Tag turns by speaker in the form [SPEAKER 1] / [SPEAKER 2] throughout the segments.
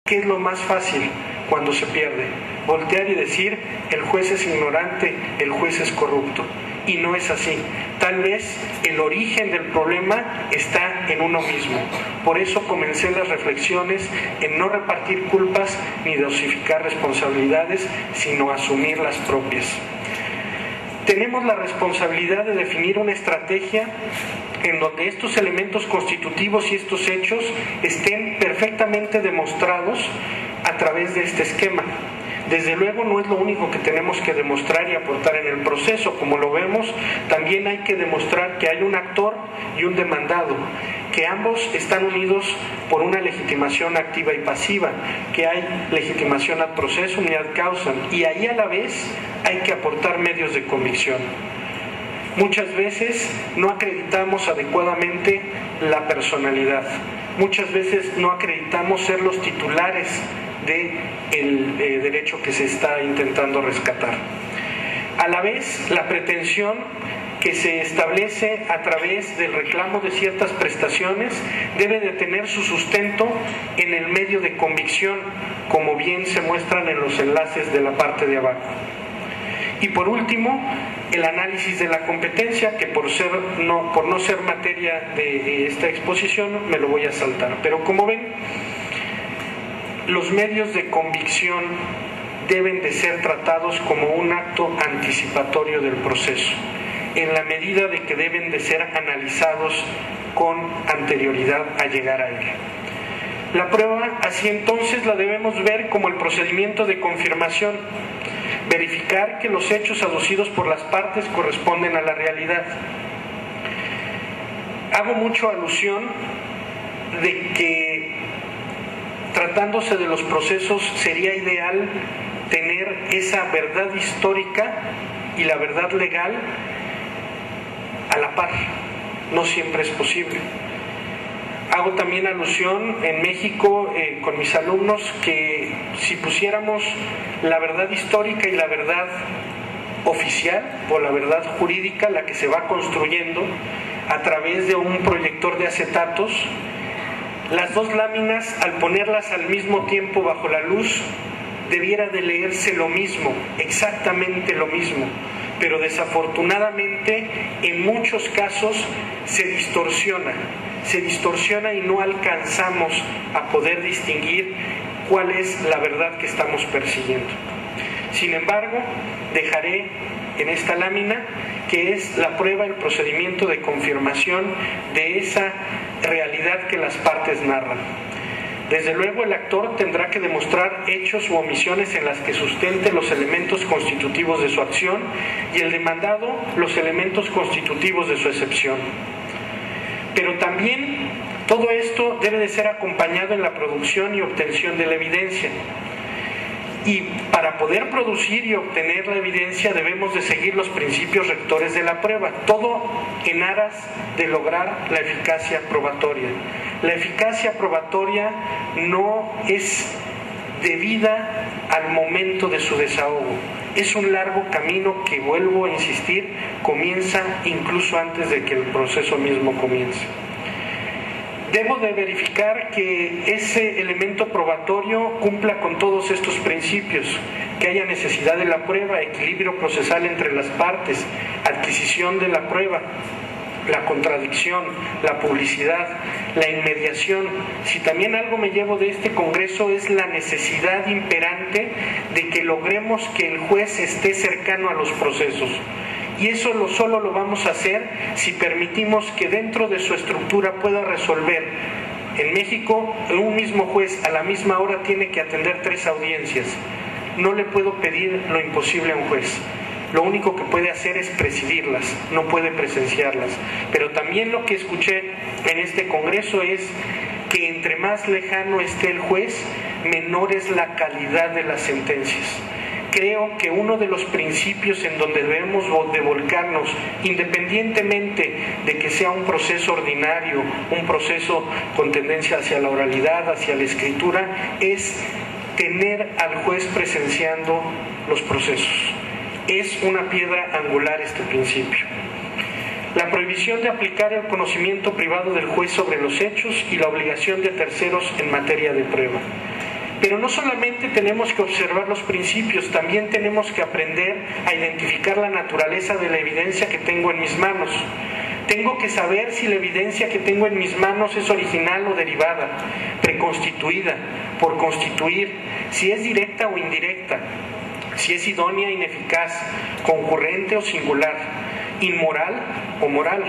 [SPEAKER 1] ¿Qué es lo más fácil cuando se pierde? Voltear y decir, el juez es ignorante, el juez es corrupto. Y no es así. Tal vez el origen del problema está en uno mismo. Por eso comencé las reflexiones en no repartir culpas ni dosificar responsabilidades, sino asumir las propias. Tenemos la responsabilidad de definir una estrategia en donde estos elementos constitutivos y estos hechos estén perfectamente demostrados a través de este esquema. Desde luego no es lo único que tenemos que demostrar y aportar en el proceso. Como lo vemos, también hay que demostrar que hay un actor y un demandado, que ambos están unidos por una legitimación activa y pasiva, que hay legitimación ad processum y ad causam, y ahí a la vez hay que aportar medios de convicción. Muchas veces no acreditamos adecuadamente la personalidad. Muchas veces no acreditamos ser los titulares del derecho que se está intentando rescatar. A la vez, la pretensión que se establece a través del reclamo de ciertas prestaciones debe de tener su sustento en el medio de convicción, como bien se muestran en los enlaces de la parte de abajo. Y por último, el análisis de la competencia, que por no ser materia de esta exposición me lo voy a saltar. Pero como ven, los medios de convicción deben de ser tratados como un acto anticipatorio del proceso, en la medida de que deben de ser analizados con anterioridad a llegar a él. La prueba, así entonces, la debemos ver como el procedimiento de confirmación, verificar que los hechos aducidos por las partes corresponden a la realidad. Hago mucho alusión de que, tratándose de los procesos, sería ideal tener esa verdad histórica y la verdad legal a la par. No siempre es posible. Hago también alusión en México con mis alumnos que si pusiéramos la verdad histórica y la verdad oficial o la verdad jurídica, la que se va construyendo a través de un proyector de acetatos, las dos láminas, al ponerlas al mismo tiempo bajo la luz, debiera de leerse lo mismo, exactamente lo mismo, pero desafortunadamente en muchos casos se distorsiona y no alcanzamos a poder distinguir cuál es la verdad que estamos persiguiendo. Sin embargo, dejaré en esta lámina que es la prueba, el procedimiento de confirmación de esa realidad que las partes narran. Desde luego, el actor tendrá que demostrar hechos u omisiones en las que sustente los elementos constitutivos de su acción y el demandado los elementos constitutivos de su excepción. Pero también todo esto debe de ser acompañado en la producción y obtención de la evidencia. Y para poder producir y obtener la evidencia debemos de seguir los principios rectores de la prueba, todo en aras de lograr la eficacia probatoria. La eficacia probatoria no es debida al momento de su desahogo. Es un largo camino que, vuelvo a insistir, comienza incluso antes de que el proceso mismo comience. Debo de verificar que ese elemento probatorio cumpla con todos estos principios, que haya necesidad de la prueba, equilibrio procesal entre las partes, adquisición de la prueba, la contradicción, la publicidad, la inmediación. Si también algo me llevo de este congreso es la necesidad imperante de que logremos que el juez esté cercano a los procesos. Y eso solo lo vamos a hacer si permitimos que dentro de su estructura pueda resolver. En México, un mismo juez a la misma hora tiene que atender 3 audiencias. No le puedo pedir lo imposible a un juez. Lo único que puede hacer es presidirlas, no puede presenciarlas. Pero también lo que escuché en este congreso es que entre más lejano esté el juez, menor es la calidad de las sentencias. Creo que uno de los principios en donde debemos de volcarnos, independientemente de que sea un proceso ordinario, un proceso con tendencia hacia la oralidad, hacia la escritura, es tener al juez presenciando los procesos. Es una piedra angular este principio. La prohibición de aplicar el conocimiento privado del juez sobre los hechos y la obligación de terceros en materia de prueba. Pero no solamente tenemos que observar los principios, también tenemos que aprender a identificar la naturaleza de la evidencia que tengo en mis manos. Tengo que saber si la evidencia que tengo en mis manos es original o derivada, preconstituida, por constituir, si es directa o indirecta, si es idónea o ineficaz, concurrente o singular, inmoral o moral.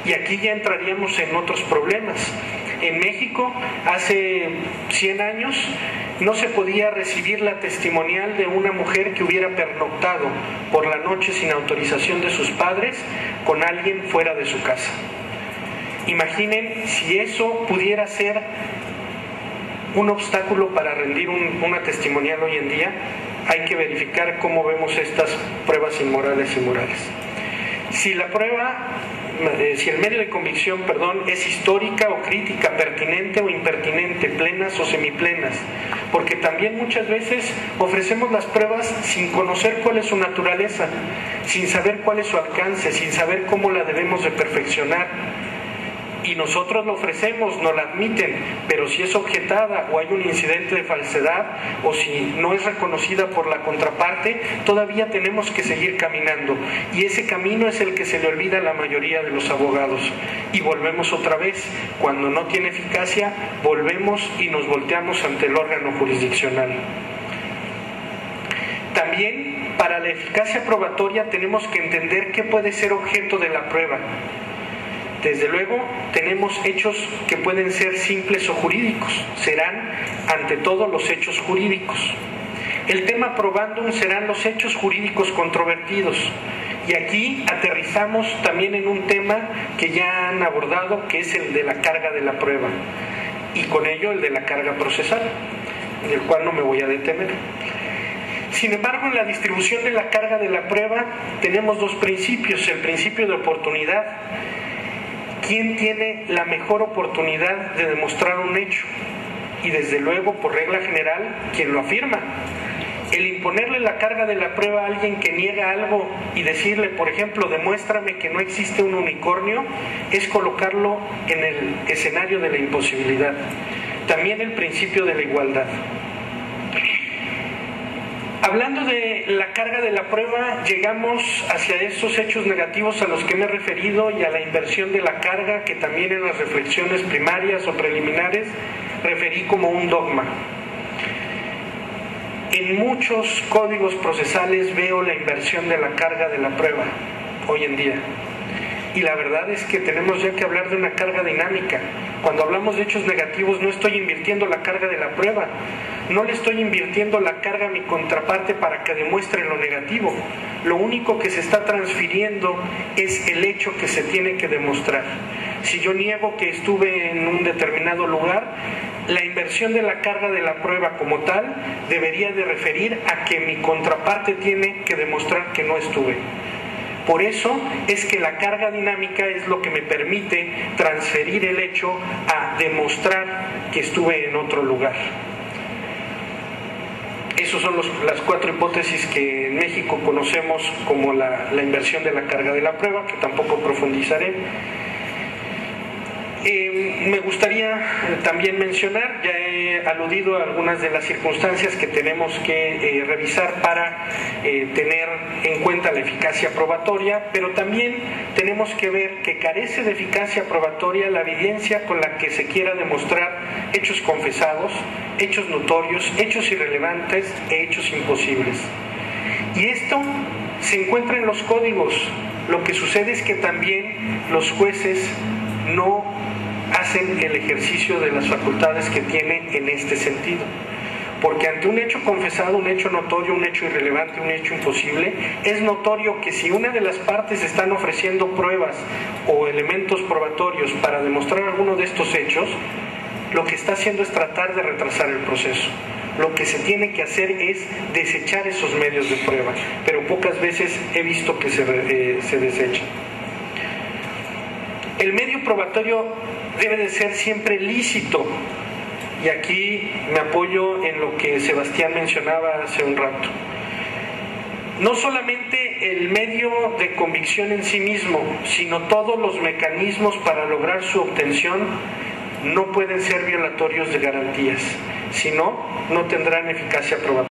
[SPEAKER 1] Y aquí ya entraríamos en otros problemas. En México, hace 100 años, no se podía recibir la testimonial de una mujer que hubiera pernoctado por la noche sin autorización de sus padres con alguien fuera de su casa. Imaginen si eso pudiera ser un obstáculo para rendir una testimonial hoy en día. Hay que verificar cómo vemos estas pruebas inmorales y morales. Si la prueba, si el medio de convicción, es histórica o crítica, pertinente o impertinente, plenas o semiplenas, porque también muchas veces ofrecemos las pruebas sin conocer cuál es su naturaleza, sin saber cuál es su alcance, sin saber cómo la debemos de perfeccionar. Y nosotros lo ofrecemos, nos la admiten, pero si es objetada o hay un incidente de falsedad o si no es reconocida por la contraparte, todavía tenemos que seguir caminando. Y ese camino es el que se le olvida a la mayoría de los abogados. Y volvemos otra vez, cuando no tiene eficacia, volvemos y nos volteamos ante el órgano jurisdiccional. También, para la eficacia probatoria tenemos que entender qué puede ser objeto de la prueba. Desde luego, tenemos hechos que pueden ser simples o jurídicos. Serán, ante todo, los hechos jurídicos. El tema probandum serán los hechos jurídicos controvertidos. Y aquí aterrizamos también en un tema que ya han abordado, que es el de la carga de la prueba. Y con ello el de la carga procesal, en el cual no me voy a detener. Sin embargo, en la distribución de la carga de la prueba tenemos dos principios. El principio de oportunidad. ¿Quién tiene la mejor oportunidad de demostrar un hecho? Y desde luego, por regla general, ¿quién lo afirma? El imponerle la carga de la prueba a alguien que niega algo y decirle, por ejemplo, demuéstrame que no existe un unicornio, es colocarlo en el escenario de la imposibilidad. También el principio de la igualdad. Hablando de la carga de la prueba, llegamos hacia esos hechos negativos a los que me he referido y a la inversión de la carga, que también en las reflexiones primarias o preliminares referí como un dogma. En muchos códigos procesales veo la inversión de la carga de la prueba hoy en día. Y la verdad es que tenemos ya que hablar de una carga dinámica. Cuando hablamos de hechos negativos, no estoy invirtiendo la carga de la prueba, no le estoy invirtiendo la carga a mi contraparte para que demuestre lo negativo. Lo único que se está transfiriendo es el hecho que se tiene que demostrar. Si yo niego que estuve en un determinado lugar, la inversión de la carga de la prueba como tal debería de referir a que mi contraparte tiene que demostrar que no estuve. Por eso es que la carga dinámica es lo que me permite transferir el hecho a demostrar que estuve en otro lugar. Esas son las cuatro hipótesis que en México conocemos como la inversión de la carga de la prueba, que tampoco profundizaré. Me gustaría también mencionar, ya he aludido a algunas de las circunstancias que tenemos que revisar para tener en cuenta la eficacia probatoria, pero también tenemos que ver que carece de eficacia probatoria la evidencia con la que se quiera demostrar hechos confesados, hechos notorios, hechos irrelevantes e hechos imposibles. Y esto se encuentra en los códigos. Lo que sucede es que también los jueces no hacen el ejercicio de las facultades que tienen en este sentido. Porque ante un hecho confesado, un hecho notorio, un hecho irrelevante, un hecho imposible, es notorio que si una de las partes están ofreciendo pruebas o elementos probatorios para demostrar alguno de estos hechos, lo que está haciendo es tratar de retrasar el proceso. Lo que se tiene que hacer es desechar esos medios de prueba, pero pocas veces he visto que se desechan. El medio probatorio debe de ser siempre lícito, y aquí me apoyo en lo que Sebastián mencionaba hace un rato. No solamente el medio de convicción en sí mismo, sino todos los mecanismos para lograr su obtención no pueden ser violatorios de garantías. si no, no tendrán eficacia probativa.